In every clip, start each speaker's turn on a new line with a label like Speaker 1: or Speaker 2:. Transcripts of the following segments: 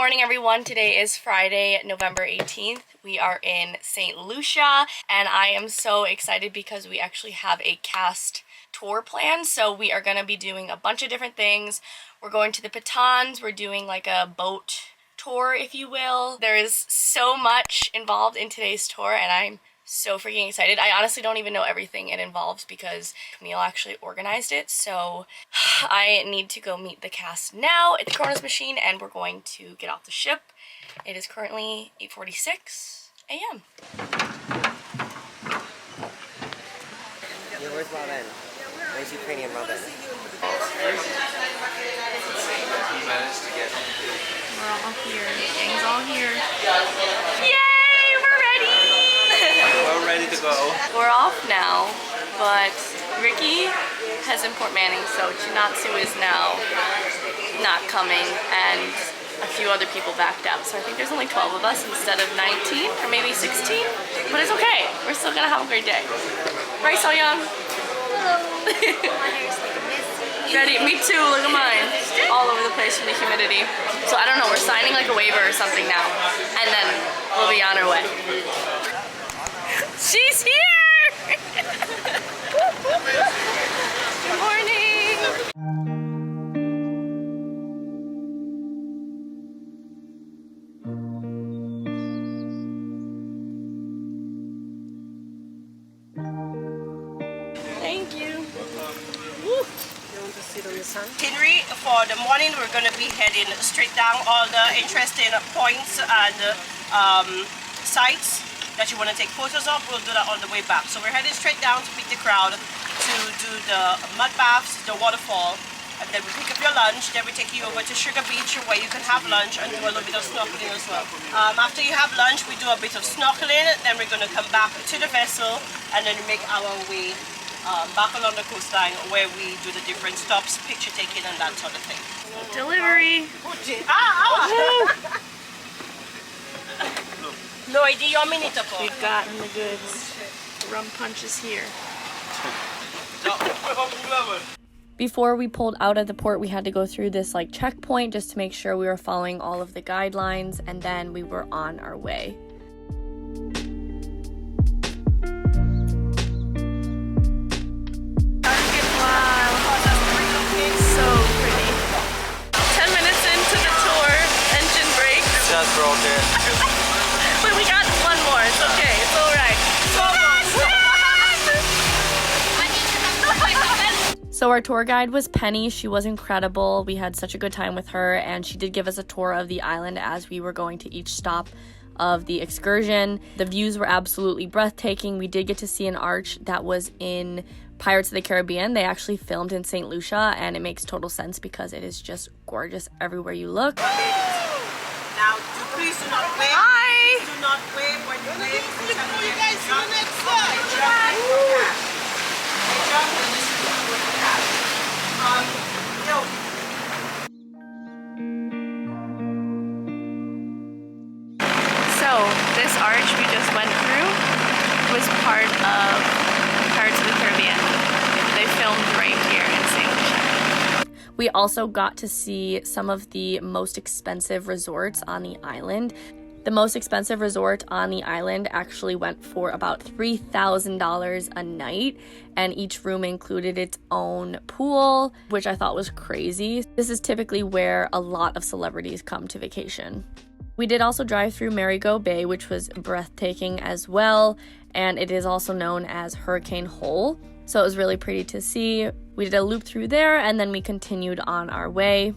Speaker 1: morning, everyone. Today is Friday, November 18th. We are in Saint Lucia, and I am so excited because we actually have a cast tour plan. So we are going to be doing a bunch of different things. We're going to the Pitons. We're doing like a boat tour, if you will. There is so much involved in today's tour, and I'm so freaking excited. I honestly don't even know everything it involves because Camille actually organized it. So I need to go meet the cast now at the Coronas machine, and we're going to get off the ship. It is currently 8:46 a.m.
Speaker 2: Yeah, where's Robin? Where's Ukrainian Robin?
Speaker 1: We're all here. Gang's all here. Yay! We're ready!
Speaker 3: We're ready to go.
Speaker 1: We're off now, but Ricky has import manning, so Chinatsu is now not coming, and a few other people backed out. So I think there's only 12 of us instead of 19 or maybe 16, but it's okay. We're still gonna have a great day. Right, So Young? Ready? Me too, look at mine. All over the place from the humidity. So I don't know, we're signing like a waiver or something now, and then we'll be on our way. She's here! Good morning! Thank you.
Speaker 4: Itinerary for the morning, we're going to be heading straight down all the interesting points and sites that you want to take photos of. We'll do that on the way back. So we're heading straight down to meet the crowd to do the mud baths, the waterfall, and then we pick up your lunch. Then we take you over to Sugar Beach where you can have lunch and do a little bit of snorkeling as well. After you have lunch, we do a bit of snorkeling. Then we're going to come back to the vessel and then we make our way back along the coastline where we do the different stops, picture taking and that sort of thing.
Speaker 1: Delivery!
Speaker 4: No idea, a minute ago.
Speaker 1: We've gotten the goods. The rum punch is here. Before we pulled out of the port, we had to go through this like checkpoint just to make sure we were following all of the guidelines, and then we were on our way.
Speaker 3: Broken.
Speaker 1: We got one more. It's okay. It's all right. So our tour guide was Penny. She was incredible. We had such a good time with her, and she did give us a tour of the island as we were going to each stop of the excursion. The views were absolutely breathtaking. We did get to see an arch that was in Pirates of the Caribbean. They actually filmed in Saint Lucia, and it makes total sense because it is just gorgeous everywhere you look.
Speaker 4: Now, please do not wave.
Speaker 1: Hi!
Speaker 4: Do not wave when you wave.
Speaker 5: Look for you guys to the next side.
Speaker 1: So, this arch we just went through was part of Pirates of the Caribbean. They filmed right here in St. Lucia. We also got to see some of the most expensive resorts on the island. The most expensive resort on the island actually went for about $3,000 a night, and each room included its own pool, which I thought was crazy. This is typically where a lot of celebrities come to vacation. We did also drive through Marigot Bay, which was breathtaking as well, and it is also known as Hurricane Hole. So it was really pretty to see. We did a loop through there, and then we continued on our way.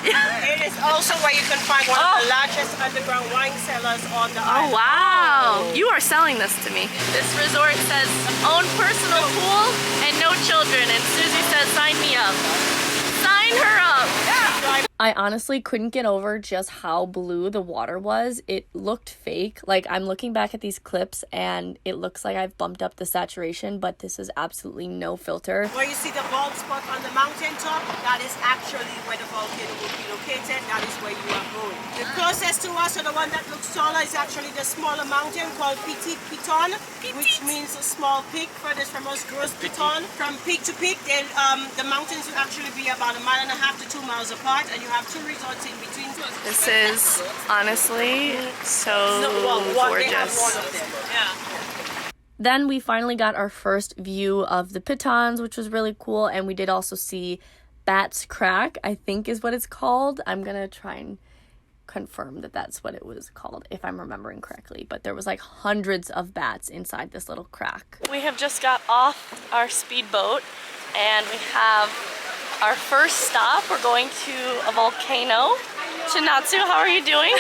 Speaker 4: It is also where you can find one of the largest underground wine cellars on the island.
Speaker 1: Oh, wow. You are selling this to me. This resort says own personal pool and no children. And Susie says, sign me up. Sign line her up.
Speaker 4: Yeah.
Speaker 1: I honestly couldn't get over just how blue the water was. It looked fake. Like, I'm looking back at these clips and it looks like I've bumped up the saturation, but this is absolutely no filter.
Speaker 4: Where you see the bald spot on the mountain top, that is actually where the volcano will be located. That is where you are going. The closest to us, or the one that looks taller, is actually the smaller mountain called Petit Piton, which means a small peak. Furthest from us, Gros Piton. From peak to peak, the mountains will actually be about 1.5 to 2 miles apart, and you have 2 resorts in between.
Speaker 1: This is honestly so gorgeous. Then we finally got our first view of the pitons, which was really cool, and we did also see Bat's Crack, I think is what it's called. I'm gonna try and confirm that that's what it was called, if I'm remembering correctly, but there was like hundreds of bats inside this little crack. We have just got off our speedboat and we have our first stop. We're going to a volcano. Shinatsu, how are you doing?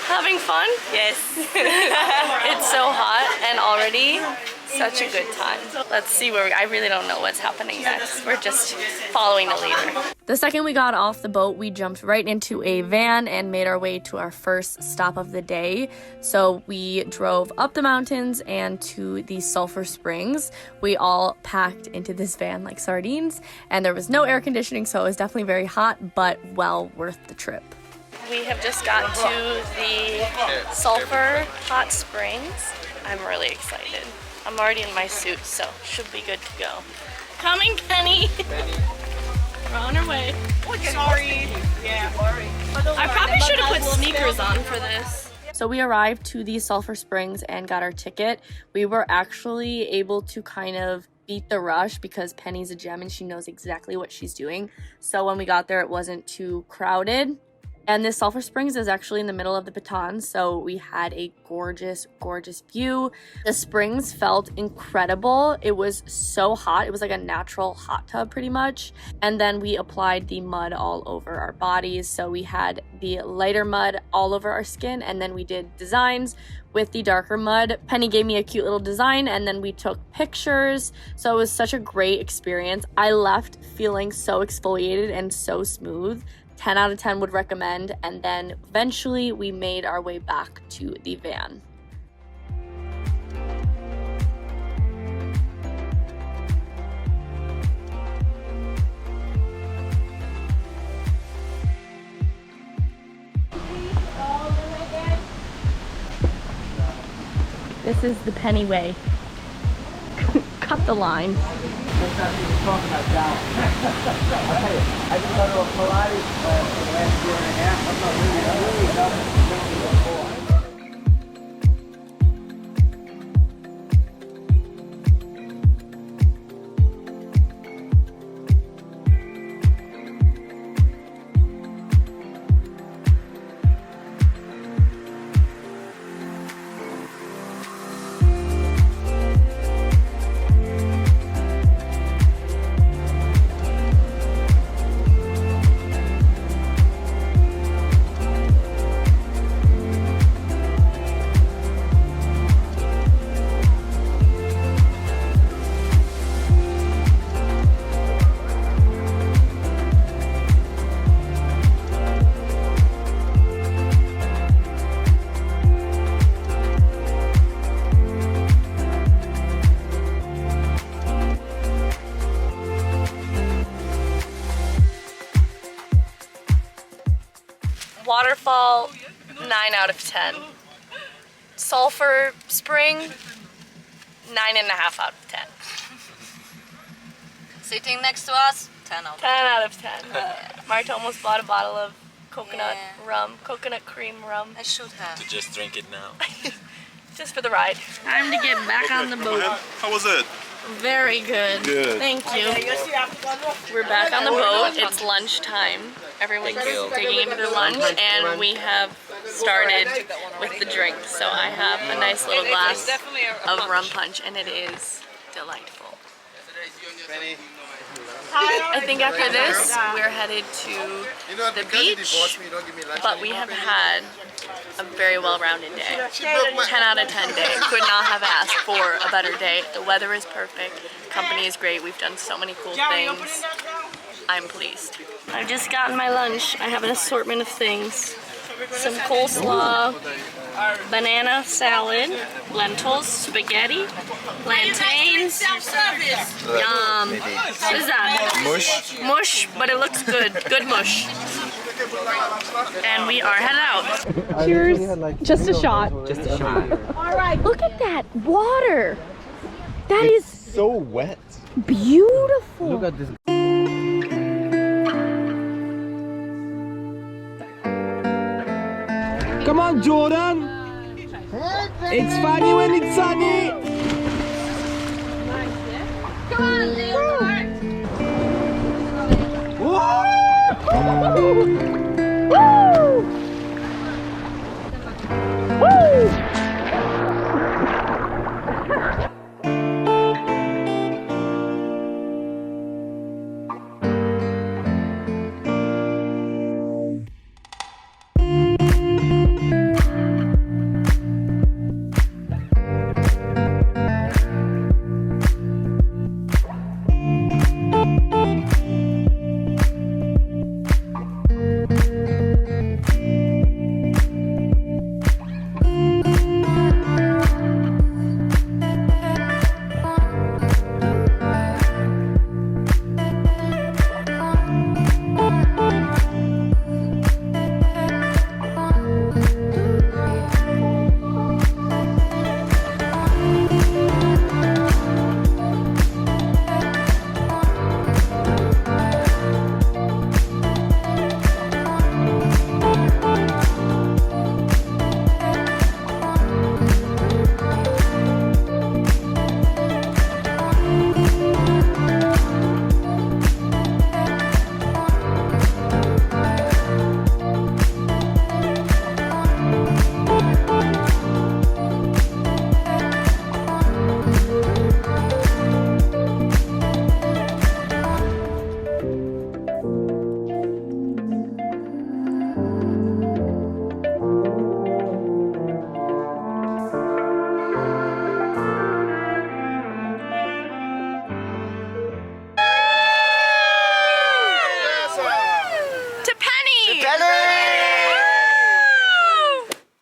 Speaker 1: Having fun? Yes. It's so hot and already such a good time. Let's see where I really don't know what's happening next. We're just following the leader. The second we got off the boat, we jumped right into a van and made our way to our first stop of the day. So we drove up the mountains and to the sulfur springs. We all packed into this van like sardines, and there was no air conditioning, so it was definitely very hot, but well worth the trip. We have just got to the sulfur hot springs. I'm really excited. I'm already in my suit, so should be good to go. Coming, Penny. We're on our way.
Speaker 4: Sorry. Yeah.
Speaker 1: I probably should have put sneakers on for this. So we arrived to the sulfur springs and got our ticket. We were actually able to kind of beat the rush because Penny's a gem and she knows exactly what she's doing. So when we got there, it wasn't too crowded. And this sulfur springs is actually in the middle of the pitons, so we had a gorgeous, gorgeous view. The springs felt incredible. It was so hot. It was like a natural hot tub pretty much. And then we applied the mud all over our bodies. So we had the lighter mud all over our skin, and then we did designs with the darker mud. Penny gave me a cute little design, and then we took pictures. So it was such a great experience. I left feeling so exfoliated and so smooth. 10 out of 10 would recommend. And then eventually we made our way back to the van. This is the Penny way. Cut the line.
Speaker 6: I'll tell you, I just got to a Pilates for the last year and a half. I'm not really nothing.
Speaker 1: Waterfall, 9 out of 10. Sulfur Spring, 9.5 out of 10.
Speaker 7: Sitting next to us, 10 out of 10.
Speaker 1: 10 out of 10. Marta almost bought a bottle of coconut rum, coconut cream rum.
Speaker 7: I should have.
Speaker 3: To just drink it now.
Speaker 1: Just for the ride. Time to get back on the boat.
Speaker 8: How was it?
Speaker 1: Very good.
Speaker 8: Good.
Speaker 1: Thank you. We're back on the boat. It's lunchtime. Everyone's taking into their lunch, and we have started with the drink. So I have a nice little glass of rum punch, and it is delightful. I think after this, we're headed to the beach, but we have had a very well-rounded day. 10 out of 10 day. Could not have asked for a better day. The weather is perfect. The company is great. We've done so many cool things. I'm pleased. I've just gotten my lunch. I have an assortment of things. Some coleslaw, banana salad, lentils, spaghetti, plantains. Yum. What is that?
Speaker 3: Mush.
Speaker 1: Mush, but it looks good. Good mush. And we are headed out. Cheers. Just a shot.
Speaker 3: Just a shot.
Speaker 1: All right. Look at that water. That is
Speaker 3: So wet.
Speaker 1: beautiful.
Speaker 3: Look at this.
Speaker 6: Come on, Jordan! It's funny when it's sunny!
Speaker 7: Come on, Leonard.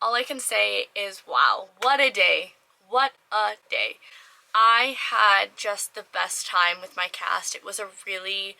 Speaker 1: All I can say is wow, what a day. What a day. I had just the best time with my cast. It was a really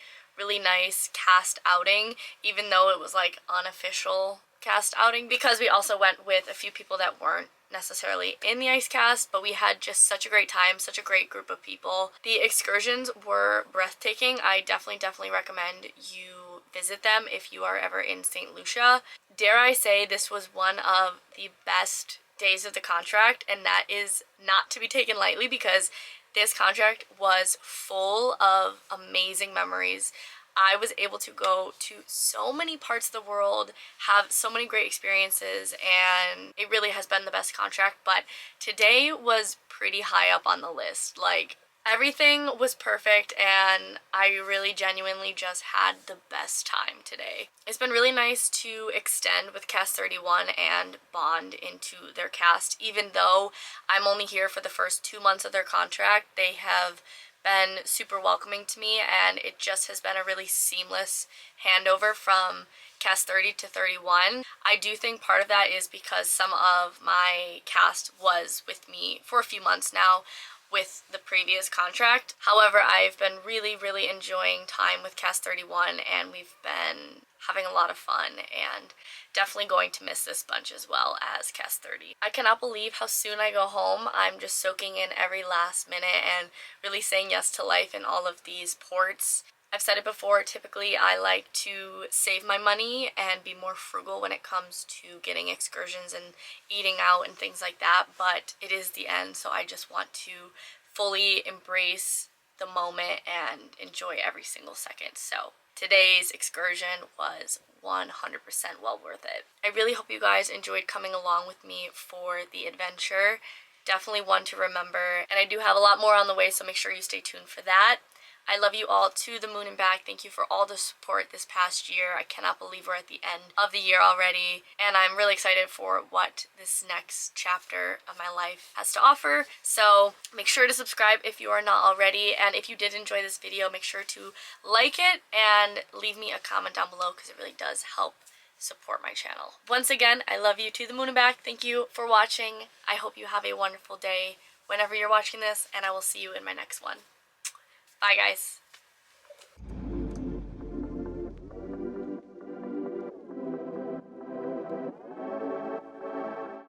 Speaker 1: nice cast outing, even though it was like unofficial cast outing, because we also went with a few people that weren't necessarily in the ice cast, but we had just such a great time, such a great group of people. The excursions were breathtaking. I definitely recommend you visit them if you are ever in Saint Lucia. Dare I say this was one of the best days of the contract, and that is not to be taken lightly, because this contract was full of amazing memories. I was able to go to so many parts of the world, have so many great experiences, and it really has been the best contract. But today was pretty high up on the list. Like, everything was perfect, and I really genuinely just had the best time today. It's been really nice to extend with Cast 31 and bond into their cast. Even though I'm only here for the first 2 months of their contract, they have been super welcoming to me, and it just has been a really seamless handover from cast 30 to 31. I do think part of that is because some of my cast was with me for a few months now with the previous contract. However, I've been really enjoying time with cast 31, and we've been having a lot of fun, and definitely going to miss this bunch as well as cast 30. I cannot believe how soon I go home. I'm just soaking in every last minute and really saying yes to life in all of these ports. I've said it before, typically I like to save my money and be more frugal when it comes to getting excursions and eating out and things like that, but it is the end, so I just want to fully embrace the moment and enjoy every single second. So today's excursion was 100% well worth it. I really hope you guys enjoyed coming along with me for the adventure. Definitely one to remember, and I do have a lot more on the way, so make sure you stay tuned for that. I love you all to the moon and back. Thank you for all the support this past year. I cannot believe we're at the end of the year already, and I'm really excited for what this next chapter of my life has to offer. So make sure to subscribe if you are not already, and if you did enjoy this video, make sure to like it and leave me a comment down below because it really does help support my channel. Once again, I love you to the moon and back. Thank you for watching. I hope you have a wonderful day whenever you're watching this, and I will see you in my next one. Bye, guys.